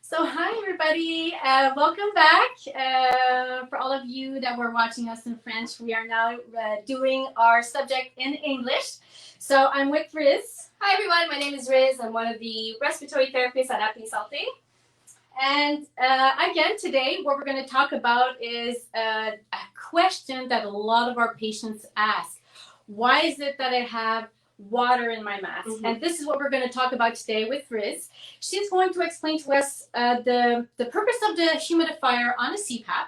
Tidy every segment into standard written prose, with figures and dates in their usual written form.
So hi everybody, welcome back. For all of you that were watching us in French, we are now doing our subject in English. So I'm with Riz. Hi everyone, my name is Riz. I'm one of the respiratory therapists at Apnea Salté. And again, today what we're going to talk about is a question that a lot of our patients ask. Why is it that I have water in my mask? And this is what we're going to talk about today with Riz. She's going to explain to us the purpose of the humidifier on a Cpap,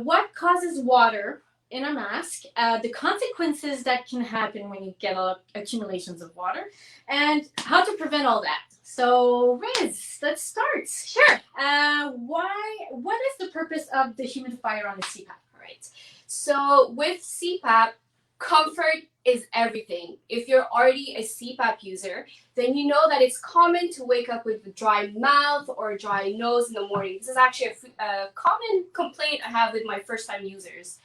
what causes water in a mask, the consequences that can happen when you get accumulations of water, and how to prevent all that. So, Riz, let's start. Sure. What is the purpose of the humidifier on the Cpap? All right. So with Cpap, comfort is everything. If you're already a Cpap user, then you know that it's common to wake up with a dry mouth or a dry nose in the morning. This is actually a common complaint I have with my first-time users.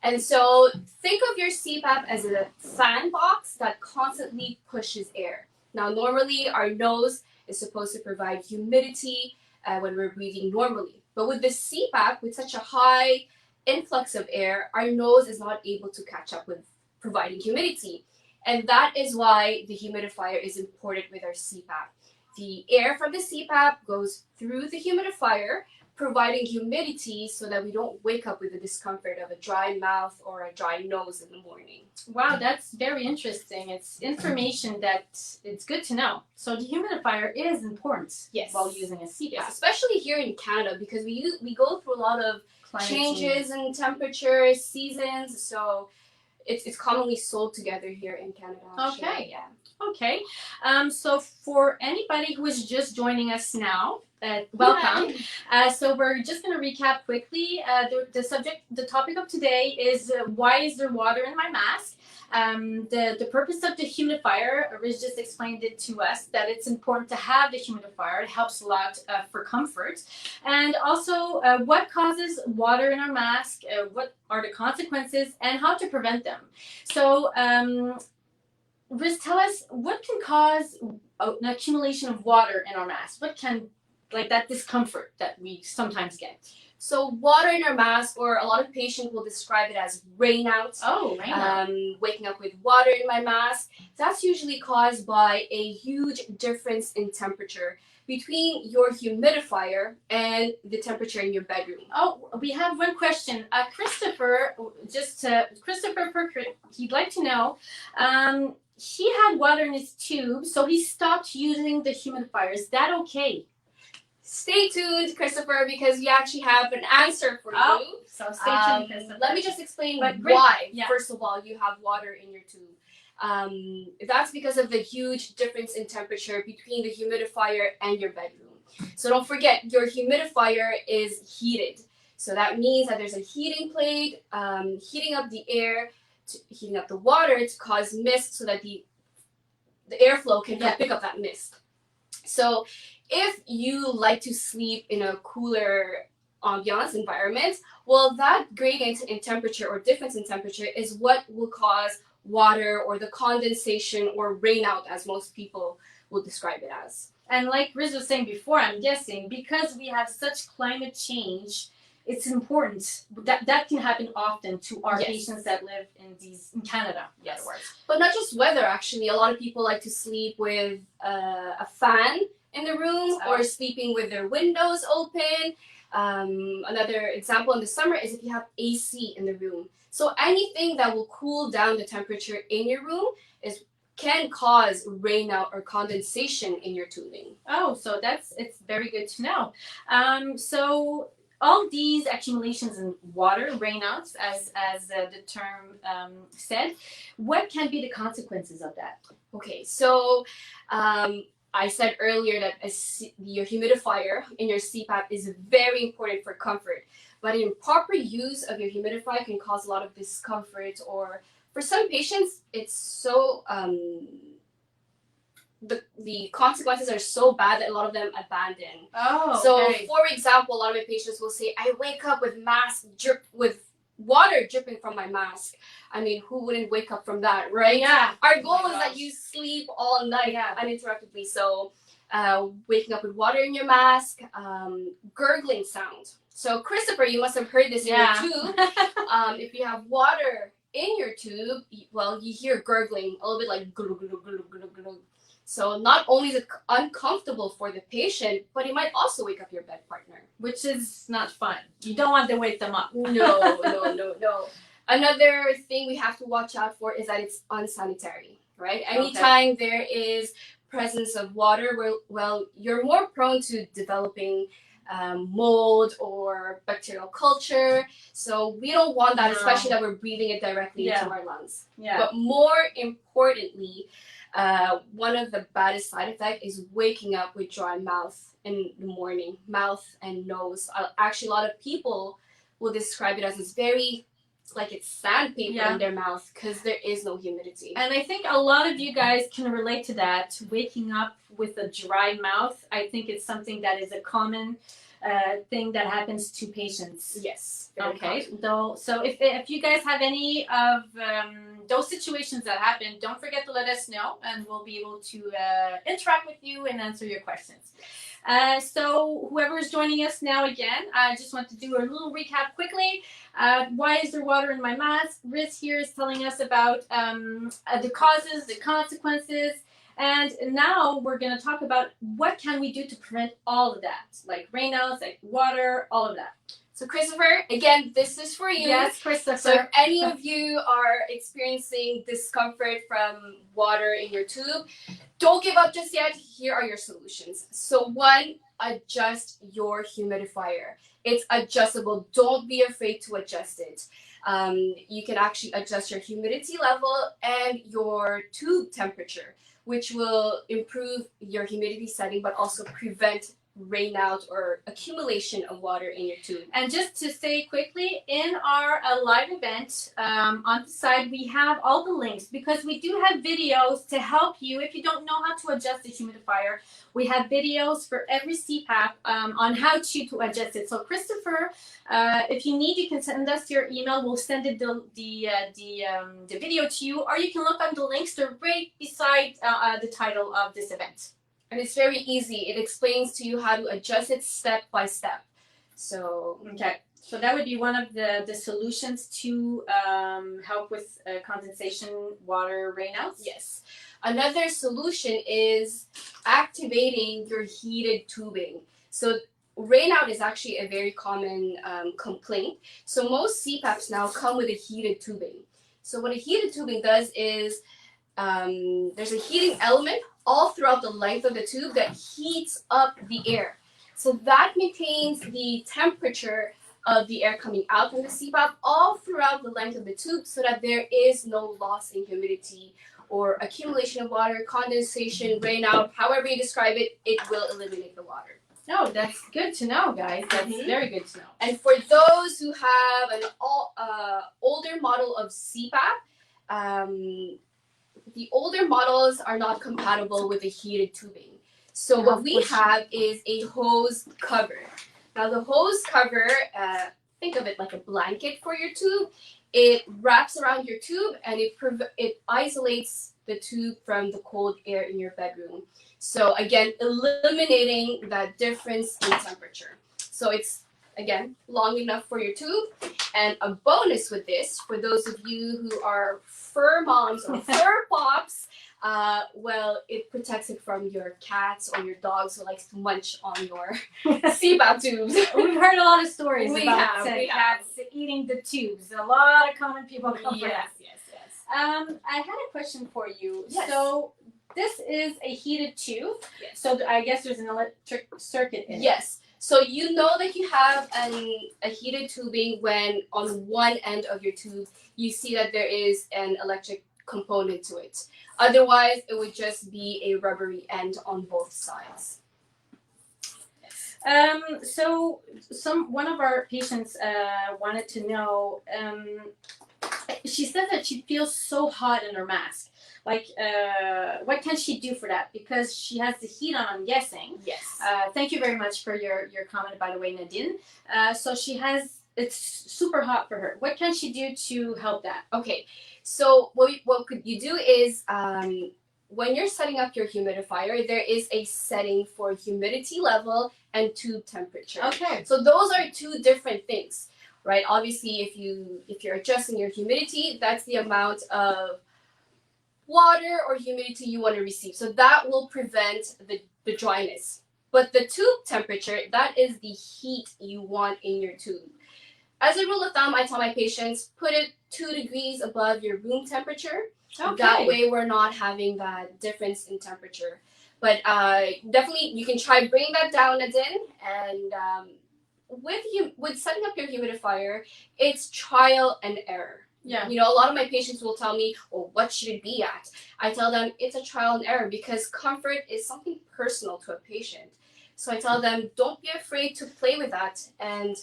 And so think of your Cpap as a fan box that constantly pushes air. Now, normally our nose is supposed to provide humidity when we're breathing normally. But with the Cpap, with such a high influx of air, our nose is not able to catch up with providing humidity. And that is why the humidifier is important with our Cpap. The air from the Cpap goes through the humidifier, providing humidity so that we don't wake up with the discomfort of a dry mouth or a dry nose in the morning. Wow, that's very interesting. It's information that it's good to know. So the humidifier is important while using a Cpap. Yes, especially here in Canada because we go through a lot of changes in temperature, seasons, so it's commonly sold together here in Canada. Actually. Okay. Yeah. Okay. So for anybody who is just joining us now, welcome. So we're just going to recap quickly. The topic of today is why is there water in my mask? The purpose of the humidifier, Riz just explained it to us, that it's important to have the humidifier. It helps a lot for comfort. And also, what causes water in our mask, what are the consequences, and how to prevent them. So, Riz, tell us, what can cause an accumulation of water in our mask? What can, like that discomfort that we sometimes get? So water in our mask, or a lot of patients will describe it as rainout. Oh, rainout. Waking up with water in my mask. That's usually caused by a huge difference in temperature between your humidifier and the temperature in your bedroom. Oh, we have one question. Christopher, Christopher Perkert, he'd like to know, he had water in his tube, so he stopped using the humidifier. Is that okay? Stay tuned, Christopher, because we actually have an answer for you. So stay tuned, Christopher. Let me just explain why, first of all, you have water in your tube. That's because of the huge difference in temperature between the humidifier and your bedroom. So don't forget, your humidifier is heated. So that means that there's a heating plate heating up the air, heating up the water to cause mist so that the airflow can pick up that mist. So if you like to sleep in a cooler ambiance environment, well, that gradient in temperature or difference in temperature is what will cause water or the condensation or rainout, as most people will describe it as. And like Riz was saying before, I'm guessing, because we have such climate change, it's important that can happen often to our patients that live in Canada. Yes, but not just weather. Actually, a lot of people like to sleep with a fan in the room or sleeping with their windows open. Another example in the summer is if you have AC in the room. So anything that will cool down the temperature in your room can cause rainout or condensation in your tubing. Oh, so it's very good to know. So all these accumulations in water, rainouts, as the term said, what can be the consequences of that? Okay, so I said earlier that your humidifier in your Cpap is very important for comfort, but improper use of your humidifier can cause a lot of discomfort, or for some patients, it's so the consequences are so bad that a lot of them abandon. Oh, so for example, a lot of my patients will say, I wake up with water dripping from my mask. I mean, who wouldn't wake up from that, right? Yeah. Our goal is that you sleep all night uninterruptedly. So waking up with water in your mask, gurgling sound. So Christopher, you must have heard this in your tube. If you have water in your tube, well, you hear gurgling, a little bit like glug, glug, glug, glug, glug. So not only is it uncomfortable for the patient, but it might also wake up your bed partner. Which is not fun. You don't want to wake them up. No. Another thing we have to watch out for is that it's unsanitary, right? Anytime there is presence of water, well, you're more prone to developing mold or bacterial culture. So we don't want that, especially that we're breathing it directly into our lungs. But more importantly, one of the baddest side effects is waking up with dry mouth in the morning, mouth and nose. Actually, a lot of people will describe it as it's very, like it's sandpaper in their mouth because there is no humidity. And I think a lot of you guys can relate to that, waking up with a dry mouth. I think it's something that is a common thing that happens to patients. Yes. Okay. So if you guys have any of those situations that happen, don't forget to let us know, and we'll be able to interact with you and answer your questions. So whoever is joining us now again, I just want to do a little recap quickly. Why is there water in my mask? Riz here is telling us about the causes, the consequences, and now we're going to talk about what can we do to prevent all of that, like rainouts, like water, all of that. So Christopher, again, this is for you. Yes, Christopher. So if any of you are experiencing discomfort from water in your tube, don't give up just yet. Here are your solutions. So one, adjust your humidifier. It's adjustable. Don't be afraid to adjust it. You can actually adjust your humidity level and your tube temperature, which will improve your humidity setting, but also prevent rainout or accumulation of water in your tube. And just to say quickly, in our live event on the side, we have all the links because we do have videos to help you if you don't know how to adjust the humidifier. We have videos for every Cpap on how to adjust it. So Christopher, if you need, you can send us your email. We'll send it the video to you, or you can look on the links. They're right beside the title of this event. And it's very easy. It explains to you how to adjust it step by step. So so that would be one of the solutions to help with condensation water rainouts. Yes. Another solution is activating your heated tubing. So rainout is actually a very common complaint. So most CPAPs now come with a heated tubing. So what a heated tubing does is there's a heating element all throughout the length of the tube that heats up the air. So that maintains the temperature of the air coming out from the Cpap all throughout the length of the tube so that there is no loss in humidity or accumulation of water, condensation, rainout, however you describe it, it will eliminate the water. No, that's good to know, guys. That's very good to know. And for those who have an older model of Cpap, the older models are not compatible with the heated tubing. So what we have is a hose cover. Now the hose cover, think of it like a blanket for your tube. It wraps around your tube and it isolates the tube from the cold air in your bedroom. So again, eliminating that difference in temperature. So it's, again, long enough for your tube. And a bonus with this, for those of you who are fur moms or fur pops, well, it protects it from your cats or your dogs who likes to munch on your Cpap tubes. We've heard a lot of stories about cats eating the tubes. A lot of common people come for that. Yes. I had a question for you. Yes. So this is a heated tube. Yes. So I guess there's an electric circuit in it. Yes. So you know that you have a heated tubing when on one end of your tube you see that there is an electric component to it. Otherwise, it would just be a rubbery end on both sides. So one of our patients wanted to know, she said that she feels so hot in her mask. Like, what can she do for that? Because she has the heat on, I'm guessing. Yes. Thank you very much for your comment, by the way, Nadine. So it's super hot for her. What can she do to help that? Okay. So what could you do is when you're setting up your humidifier, there is a setting for humidity level and tube temperature. Okay. So those are two different things, right? Obviously, if you're adjusting your humidity, that's the amount of water or humidity you want to receive. So that will prevent the dryness. But the tube temperature, that is the heat you want in your tube. As a rule of thumb, I tell my patients, put it 2 degrees above your room temperature. Okay. That way we're not having that difference in temperature. But definitely you can try bringing that down a din. And with setting up your humidifier, it's trial and error. Yeah. You know, a lot of my patients will tell me, oh, what should it be at? I tell them it's a trial and error because comfort is something personal to a patient. So I tell them, don't be afraid to play with that. And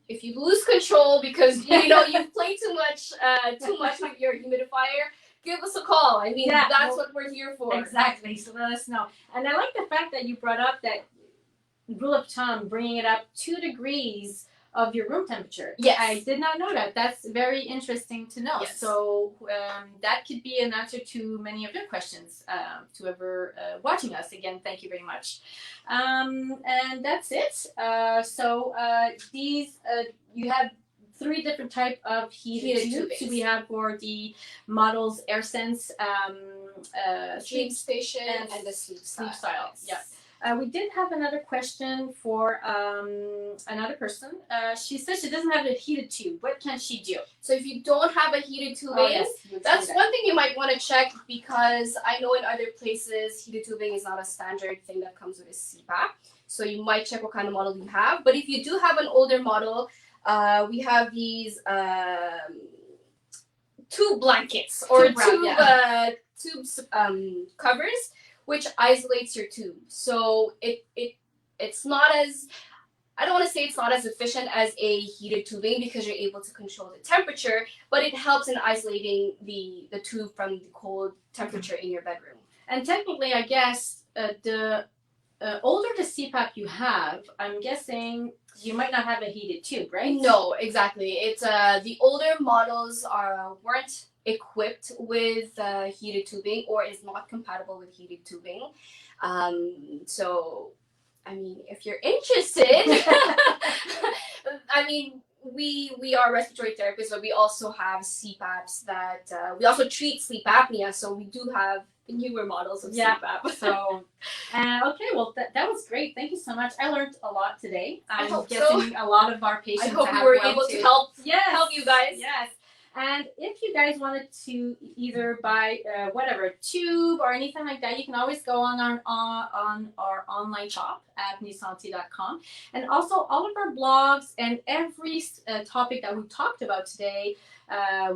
if you lose control because you've played too much with your humidifier, give us a call. I mean, that's what we're here for. Exactly. So let us know. And I like the fact that you brought up that rule of thumb, bringing it up 2 degrees of your room temperature. Yes. I did not know that. That's very interesting to know. Yes. So that could be an answer to many of your questions. To whoever watching us, again, thank you very much. And that's it. So these you have 3 different type of heated tubes. We have for the models AirSense, DreamStation, and the sleep style. Yeah. We did have another question for another person. She says she doesn't have a heated tube. What can she do? So if you don't have a heated tubing, that's one thing you might want to check, because I know in other places heated tubing is not a standard thing that comes with a Cpap. So you might check what kind of model you have. But if you do have an older model, we have these tube blankets or tube covers, which isolates your tube. So it's not as, I don't want to say it's not as efficient as a heated tubing because you're able to control the temperature, but it helps in isolating the tube from the cold temperature in your bedroom. And technically, I guess the older the Cpap you have, I'm guessing you might not have a heated tube, right? No, exactly. It's the older models weren't equipped with heated tubing or is not compatible with heated tubing. So, I mean, if you're interested, I mean, we are respiratory therapists, but we also have Cpaps that we also treat sleep apnea. So we do have the newer models of Cpap. So, okay, well, that was great. Thank you so much. I learned a lot today. I'm guessing a lot of our patients. I hope we were able to help you guys. Yes. And if you guys wanted to either buy whatever tube or anything like that, you can always go on our online shop at newsanté.com. And also all of our blogs and every topic that we talked about today,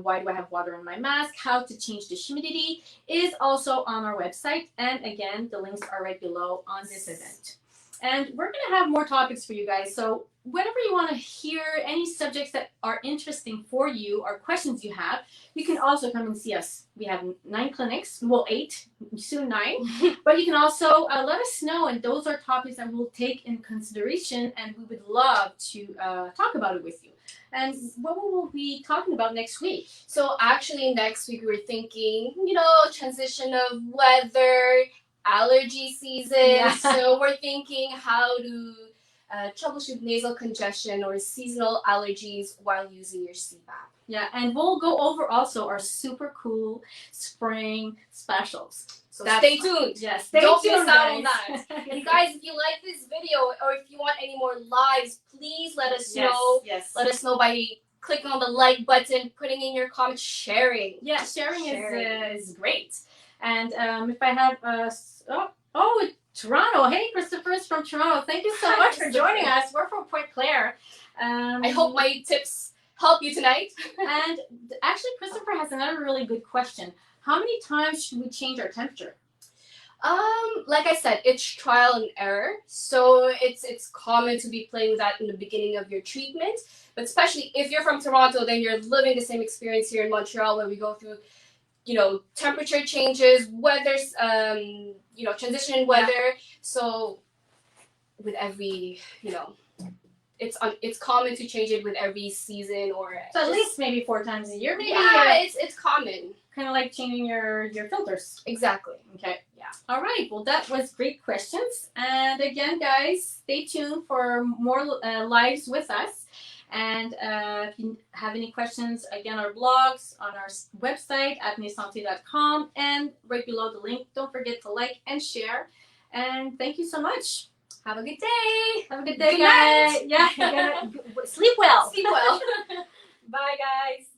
why do I have water in my mask, how to change the humidity, is also on our website. And again, the links are right below on this event. And we're going to have more topics for you guys. So whenever you want to hear any subjects that are interesting for you or questions you have, you can also come and see us. We have 9 clinics, well 8, soon 9. But you can also let us know, and those are topics that we'll take in consideration, and we would love to talk about it with you. And what will we be talking about next week? So actually next week we're thinking, transition of weather, allergy season. Yeah. So we're thinking how to troubleshoot nasal congestion or seasonal allergies while using your Cpap. Yeah, and we'll go over also our super cool spring specials. So stay tuned. Yes, don't miss out on that. And guys, if you like this video or if you want any more lives, please let us know. Yes. Let us know by clicking on the like button, putting in your comments, sharing. Yeah, sharing. Is great. And if I have Toronto. Hey, Christopher's from Toronto. Thank you so much for joining us. We're from Point Claire. I hope my tips help you tonight. And actually, Christopher has another really good question. How many times should we change our temperature? Like I said, it's trial and error. So it's common to be playing with that in the beginning of your treatment. But especially if you're from Toronto, then you're living the same experience here in Montreal where we go through temperature changes, weather's, transition in weather. Yeah. So with every, it's common to change it with every season or. So at least maybe 4 times a year, maybe. Yeah, it's common. kind of like changing your filters. Exactly. Okay. Yeah. All right. Well, that was great questions. And again, guys, stay tuned for more lives with us. And if you have any questions, again, our blogs on our website, apnesante.com, and right below the link. Don't forget to like and share. And thank you so much. Have a good day. Have a good day, Good guys. night. Yeah. Sleep well. Sleep well. Bye, guys.